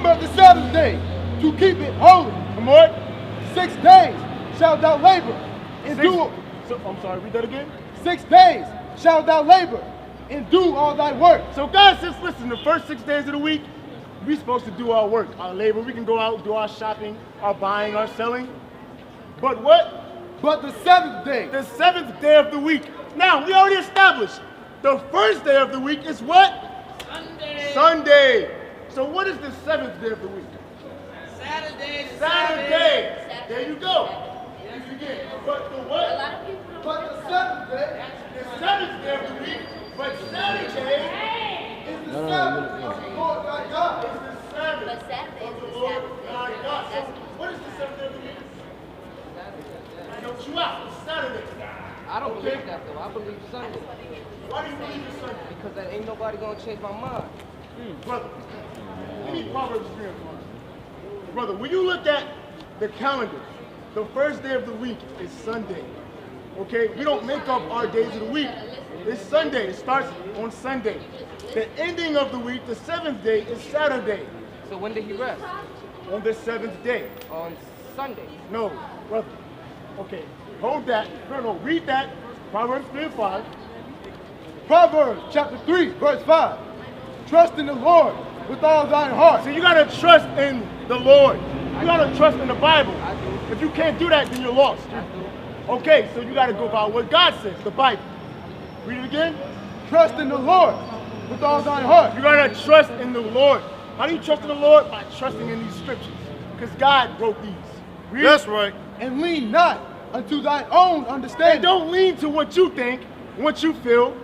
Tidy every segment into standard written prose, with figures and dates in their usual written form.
Remember the Sabbath day to keep it holy. Come on. 6 days shalt thou labor and Six- do. I'm sorry, read that again. 6 days shalt thou labor and do all thy work. So God says, listen, the first 6 days of the week, we're supposed to do our work, our labor. We can go out, do our shopping, our buying, our selling. But what? But the 7th day, The 7th day of the week. Now, we already established the first day of the week is what? Sunday. Sunday. So what is the 7th day of the week? Saturday. Saturday. There you go. You forget. But the A what? lot of people don't but the 7th day The 7th day of the week. But Saturday is the Sabbath of the Lord thy God. is the Sabbath But Saturday of is the the Lord Sabbath day. thy God. So That's- what is the 7th day of the week? Help you out. It's Saturday. I don't believe that though. I believe Sunday Why do you believe it's Sunday? because that ain't nobody gonna change my mind. Brother, we need Proverbs 3 and 5. Brother, when you look at the calendar, the first day of the week is Sunday. Okay? We don't make up our days of the week. It's Sunday. It starts on Sunday. The ending of the week, the 7th day, is Saturday. So when did he rest? On the 7th day. On Sunday. No, brother. Okay, hold that. No, read that. Proverbs 3 and 5. Proverbs chapter 3, verse 5. Trust in the Lord with all thine heart. So you gotta trust in the Lord. You gotta trust in the Bible. I do. If you can't do that, then you're lost. I do. Okay, so you gotta go by what God says, the Bible. Read it again. Trust in the Lord with all thine heart. You gotta trust in the Lord. How do you trust in the Lord? By trusting in these scriptures. Because God wrote these. Read. That's right. And lean not unto thine own And understanding. don't lean to what you think, what you feel.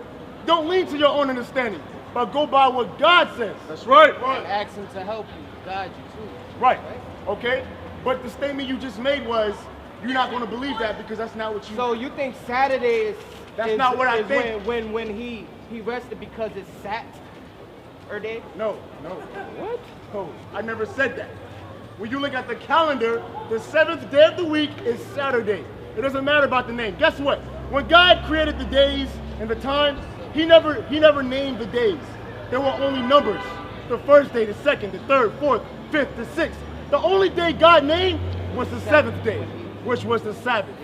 Don't lean to your own understanding, but go by what God says. That's right. And ask him to help you, guide you too. Right. Okay? But the statement you just made was, you're not going to believe that because that's not what you... So you think Saturday is That's not what I is think. when he rested because it's Saturday? No. What? No, I never said that. When you look at the calendar, the 7th day of the week is Saturday. It doesn't matter about the name. Guess what? When God created the days and the times, he never named the days. There were only numbers. The first day, the second, the third, fourth, fifth, the sixth. The only day God named was the 7th day, which was the Sabbath.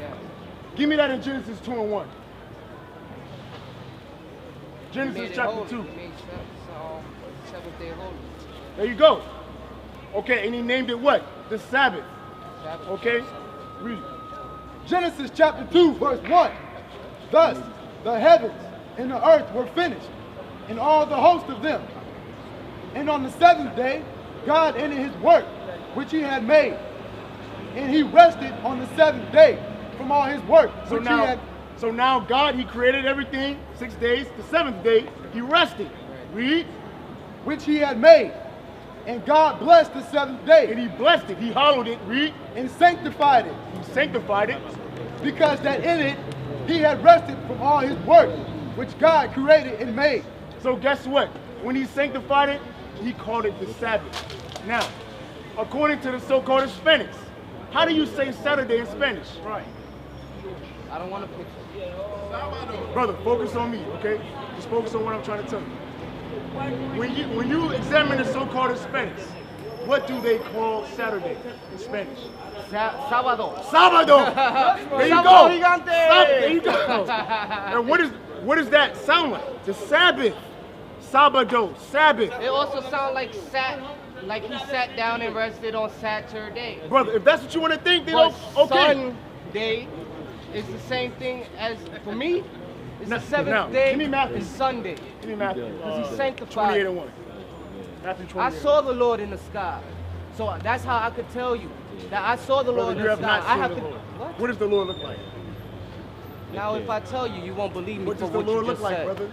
Give me that in Genesis 2 and 1. He made Genesis it chapter holy. 2. He made seventh day holy. There you go. Okay, and he named it what? The Sabbath. Sabbath. Okay? Read. Genesis chapter 2, verse 1. Thus the heavens and the earth were finished, and all the host of them. And on the 7th day, God ended his work which he had made. And he rested on the 7th day from all his work So which now, God, he created everything, 6 days. The 7th day, he rested. Read. which he had made. And God blessed the 7th day And he blessed it. He hallowed it. Read. and sanctified it, He sanctified it. because that in it he had rested from all his work which God created and made. So guess what? When he sanctified it, he called it the Sabbath. Now, according to the so-called Hispanics, how do you say Saturday in Spanish? Right. I don't want a picture. Brother, focus on me, okay? Just focus on what I'm trying to tell you. When you examine the so-called Hispanics, what do they call Saturday in Spanish? Sábado. Sábado. There you Sábado go. gigante. There you go. And what does that sound like? The Sabbath. Sábado. Sabbath. It also sounds like he sat down and rested on Saturday. Brother, if that's what you want to think, then But okay. Sunday is the same thing as, for me, it's Now- the 7th now, day give me Matthew. is Sunday. Give me Matthew. Because he sanctified. 28 and 1. Matthew 28. I saw the Lord in the sky. So that's how I could tell you that I saw the Lord Brother, in you the have sky. not I seen have the to. Lord. What? What does the Lord look like? Now, if I tell you, you won't believe me What for does the what Lord you look just like, said. brother?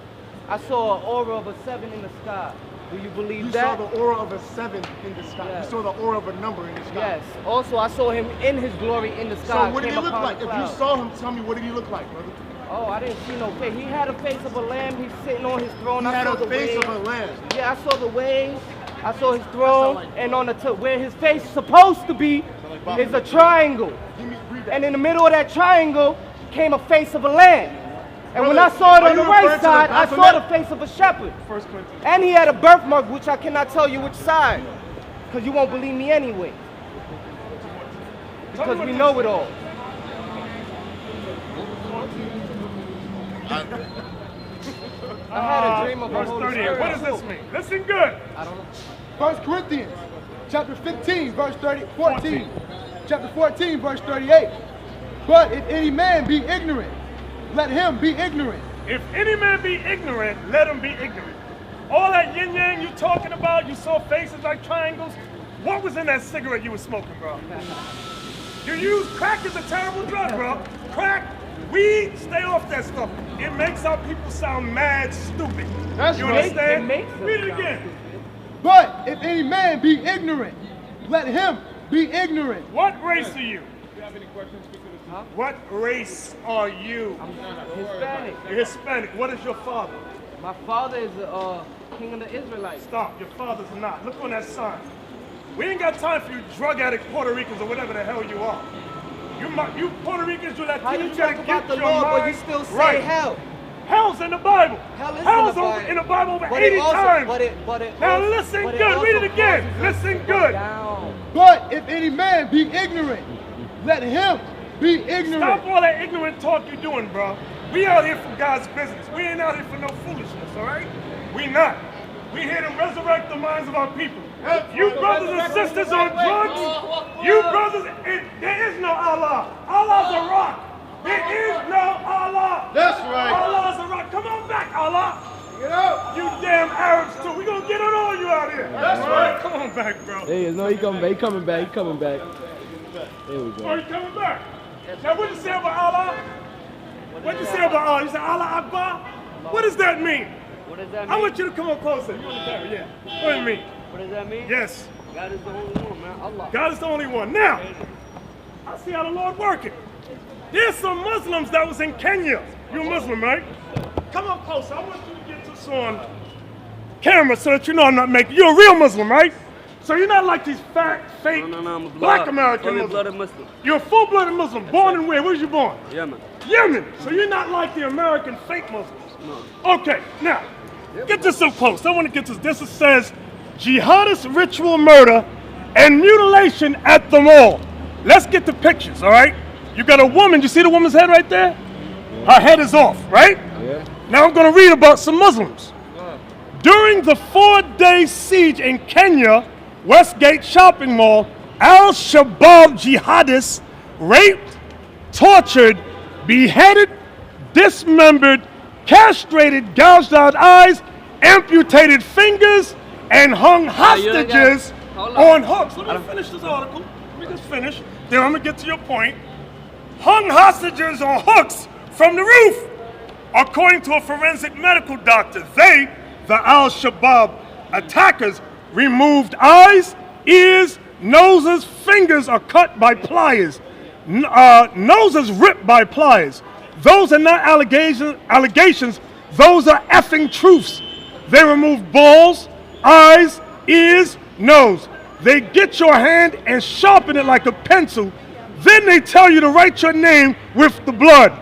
I saw an aura of a 7 in the sky. Do you believe You that? saw the aura of a 7 in the sky. Yes. You saw the aura of a number in the sky. Yes. Also, I saw him in his glory in the sky. So what did Came he look upon like? a If cloud. you saw him, tell me what did he look like, brother? Oh, I didn't see no face. He had a face of a lamb. He's sitting on his throne. He I had saw a the face waves. of a lamb. Yeah, I saw the waves. I saw his throne, and on the where his face is supposed to be is a triangle. Give me, read that. And in the middle of that triangle came a face of a lamb. And when I Brother, saw it are on the you referring right to the side, I saw Baphomet? the face of a shepherd. 1 Corinthians. And he had a birthmark, which I cannot tell you which side. Because you won't believe me anyway. Because we know it all. I had a dream of a Verse Holy 38. Spirit. What does this mean? Listen good. I don't know. 1 Corinthians, chapter 15, verse 14. Chapter 14, verse 38. But if any man be ignorant, let him be ignorant. If any man be ignorant, let him be ignorant. All that yin yang you talking about, you saw faces like triangles. What was in that cigarette you were smoking, bro? You use crack is a terrible drug, bro. Crack, weed, stay off that stuff. It makes our people sound mad stupid. That's you right. understand? It makes them Read it sound again. stupid. But if any man be ignorant, let him be ignorant. What race are you? Huh? What race are you? I'm Hispanic. You're Hispanic. What is your father? My father is the king of the Israelites. Stop. Your father's not. Look on that sign. We ain't got time for you drug addict Puerto Ricans or whatever the hell you are. You Puerto Ricans, you Latinos, How you you talk gotta about get the your Lord, but you mind still say right. hell? Hell's in the Bible. Hell is Hell's in the Bible. in the Bible over But 80 it also, times. but it Now also, listen but it good. Read also it again. causes us Listen to go good. down. But if any man be ignorant, let him be ignorant. Stop all that ignorant talk you're doing, bro. We out here for God's business. We ain't out here for no foolishness, all right? We not. We here to resurrect the minds of our people. You brothers and sisters on drugs, you brothers, there is no Allah. Allah's a rock. There is no Allah. That's right. Allah's a rock. Come on back, Allah. Get out. You damn Arabs too. We gonna get on all you out here. That's right. Come on back, bro. There he is. No, he coming back. He coming back. He coming back. There we Oh, go. you coming back? Now, what you say about Allah? What you say about Allah? You say Allah Akbar? What does that mean? What does that I mean? want you to come up closer. You on the camera, yeah. What do you mean? What does that mean? Yes. God is the only one, man. Allah. God is the only one. Now, I see how the Lord working. There's some Muslims that was in Kenya. You're a Muslim, right? Come up closer. I want you to get this on camera so that you know I'm not making. You're a real Muslim, right? So you're not like these fat, fake, I'm a black American Only Muslims. blooded Muslim. You're a full-blooded Muslim. Born in where? Where was you born? Yemen. Yemen. So you're not like the American fake Muslims. No. Okay, now, get this up close. I want to get this. This says jihadist ritual murder and mutilation at the mall. Let's get the pictures, all right? You got a woman. You see the woman's head right there? Her head is off, right? Yeah. Now I'm going to read about some Muslims. During the 4-day siege in Kenya, Westgate Shopping Mall, Al-Shabaab jihadists raped, tortured, beheaded, dismembered, castrated, gouged out eyes, amputated fingers, and hung hostages on hooks. Let me finish this article. Let me just finish. Then I'm going to get to your point. Hung hostages on hooks from the roof. According to a forensic medical doctor, they, the Al-Shabaab attackers, removed eyes, ears, noses, fingers are cut by pliers, noses ripped by pliers. Those are not allegations, those are effing truths. They remove balls, eyes, ears, nose. They get your hand and sharpen it like a pencil. Then they tell you to write your name with the blood.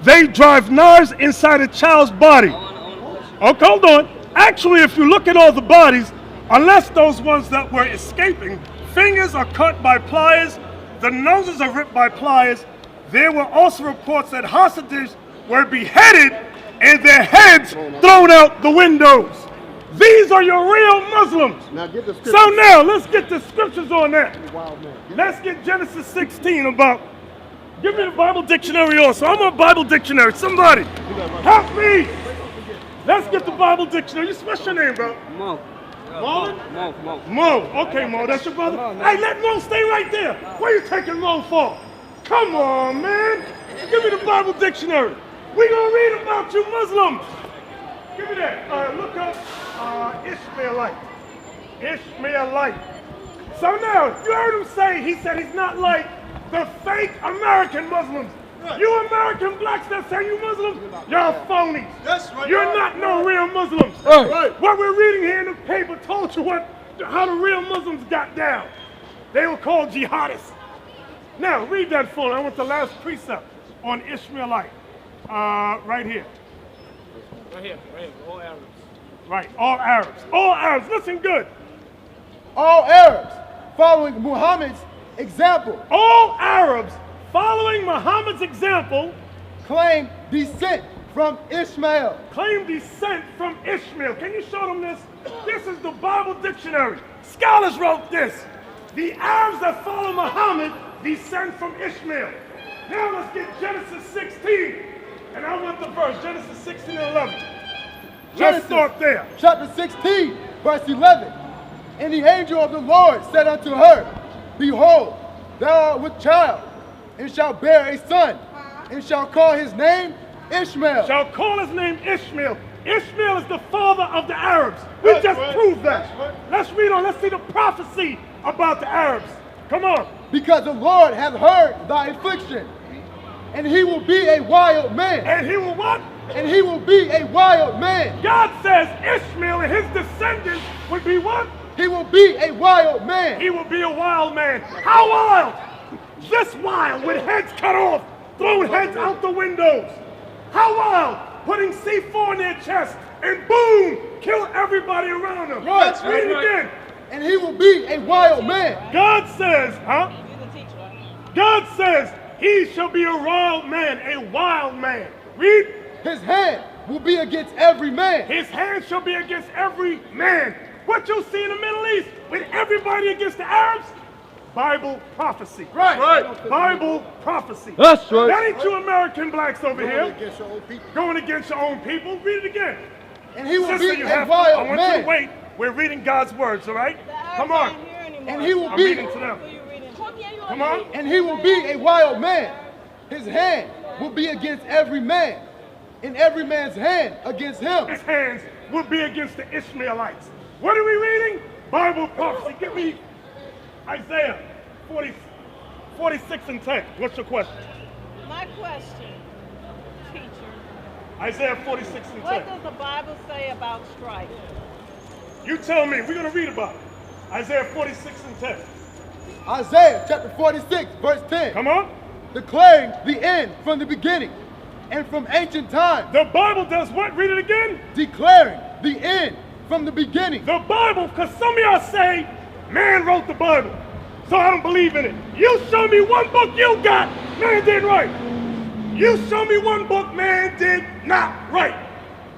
They drive knives inside a child's body. Okay, hold on. Actually, if you look at all the bodies, unless those ones that were escaping, fingers are cut by pliers, the noses are ripped by pliers. There were also reports that hostages were beheaded and their heads thrown out the windows. These are your real Muslims. Now get the scripture. So now, let's get the scriptures on that. Let's get Genesis 16 about. Give me the Bible dictionary also. I'm a Bible dictionary. Somebody, help me. Let's get the Bible dictionary. What's your name, bro? Mo. Marlon? Mo. Okay, Mo, that's your brother? Hey, let Mo stay right there. Where you taking Mo for? Come on, man. Give me the Bible dictionary. We gonna read about you Muslims. Give me that. Look up Ishmaelite. Ishmaelite. So now, you heard him say, he said he's not like the fake American Muslims. You American blacks that say you Muslims, y'all phonies. That's right. You're not no real Muslims. Right. What we're reading here in the paper told you how the real Muslims got down. They were called jihadists. Now, read that for me. I want the last precept on Ishmaelite. Right here. Right here, all Arabs. Right, all Arabs. All Arabs, listen good. All Arabs following Muhammad's example All Arabs following Muhammad's example claim descent from Ishmael. claim descent from Ishmael. Can you show them this? This is the Bible dictionary. Scholars wrote this. The Arabs that follow Muhammad descend from Ishmael. Now let's get Genesis 16. And I want the verse, Genesis 16 and 11. Let's Genesis start there. Chapter 16, verse 11. And the angel of the Lord said unto her, Behold, thou art with child, and shalt bear a son, and shall call his name Ishmael. Shall call his name Ishmael. Ishmael is the father of the Arabs. We That's just right. proved that. That's right. Let's read on. Let's see the prophecy about the Arabs. Come on. Because the Lord hath heard thy affliction, and he will be a wild man. And he will what? And he will be a wild man. God says Ishmael and his descendants would be what? He will be a wild man. He will be a wild man. How wild? This wild, with heads cut off, throwing heads out the windows. How wild? Putting C4 in their chest and boom, kill everybody around them. Right, Let's read it again. And he will be a wild man. God says, God says, he shall be a wild man, a wild man. Read. His hand will be against every man. His hand shall be against every man. What you see in the Middle East with everybody against the Arabs? Bible prophecy. Right. Bible prophecy. That's right. That ain't you American blacks over Going here against your own people. going against your own people. Read it again. And he will Sister, be you a have to. I wild want you to man. wait. We're reading God's words, all right? Come on. And he will I'm be reading to them. Come on. and he will be a wild man. His hand will be against every man, and every man's hand against him. His hands will be against the Ishmaelites. What are we reading? Bible prophecy. Give me Isaiah 46 and 10. What's your question? My question, teacher, Isaiah 46 and 10. what does the Bible say about strife? You tell me. We're going to read about it. Isaiah 46 and 10. Isaiah chapter 46, verse 10. Come on. Declaring the end from the beginning and from ancient times. The Bible does what? Read it again. Declaring the end from the beginning. The Bible, because some of y'all say, man wrote the Bible, so I don't believe in it. You show me one book you got, man didn't write. You show me one book, man did not write.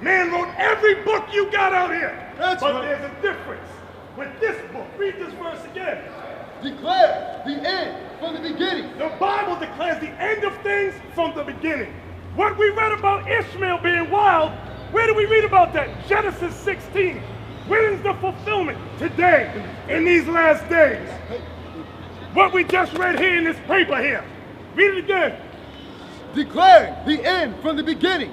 Man wrote every book you got out here. That's but right. there's a difference with this book. Read this verse again. Declare the end from the beginning. The Bible declares the end of things from the beginning. What we read about Ishmael being wild, where do we read about that? Genesis 16. When is the fulfillment? Today, in these last days. What we just read here in this paper here. Read it again. Declaring the end from the beginning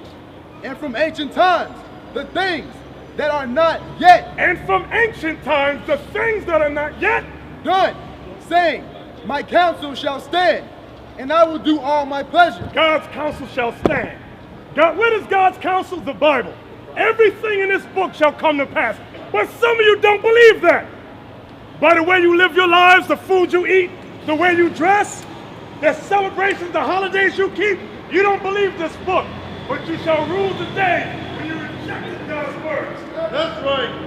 and from ancient times, the things that are not yet And from ancient times, the things that are not yet. done, saying, my counsel shall stand, and I will do all my pleasure. God's counsel shall stand. God, what is God's counsel? The Bible. Everything in this book shall come to pass. But some of you don't believe that. By the way you live your lives, the food you eat, the way you dress, the celebrations, the holidays you keep, you don't believe this book. But you shall rule the day when you rejected God's words. That's right.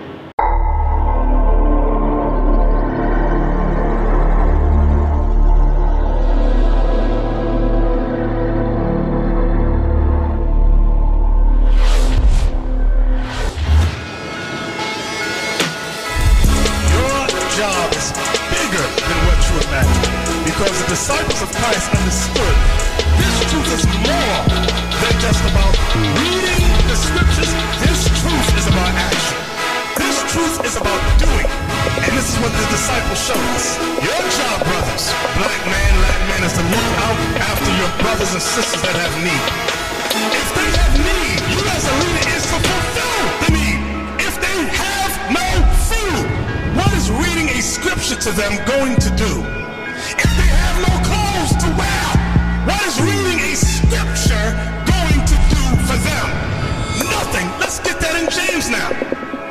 Job is bigger than what you imagine, because the disciples of Christ understood this truth is more than just about reading the scriptures. This truth is about action. This truth is about doing. And this is what the disciples showed us. Your job, brothers, black man, is to look out after your brothers and sisters that have need. If they have need, you as a leader is to fulfill the need. If they have no food, what is reading a scripture to them going to do? If they have no clothes to wear, what is reading a scripture going to do for them? Nothing. Let's get that in James now.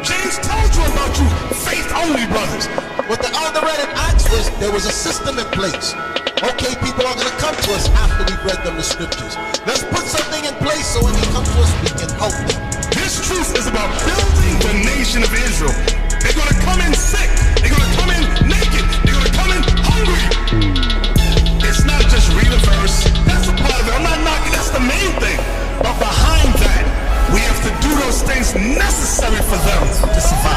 James told you about you faith-only brothers. What the elder read in Acts was there was a system in place. Okay, people are going to come to us after we've read them the scriptures. Let's put something in place so when they come to us, we can help them. This truth is about building the nation of Israel. They're going to come in sick. They're going to come in necessary for them to survive.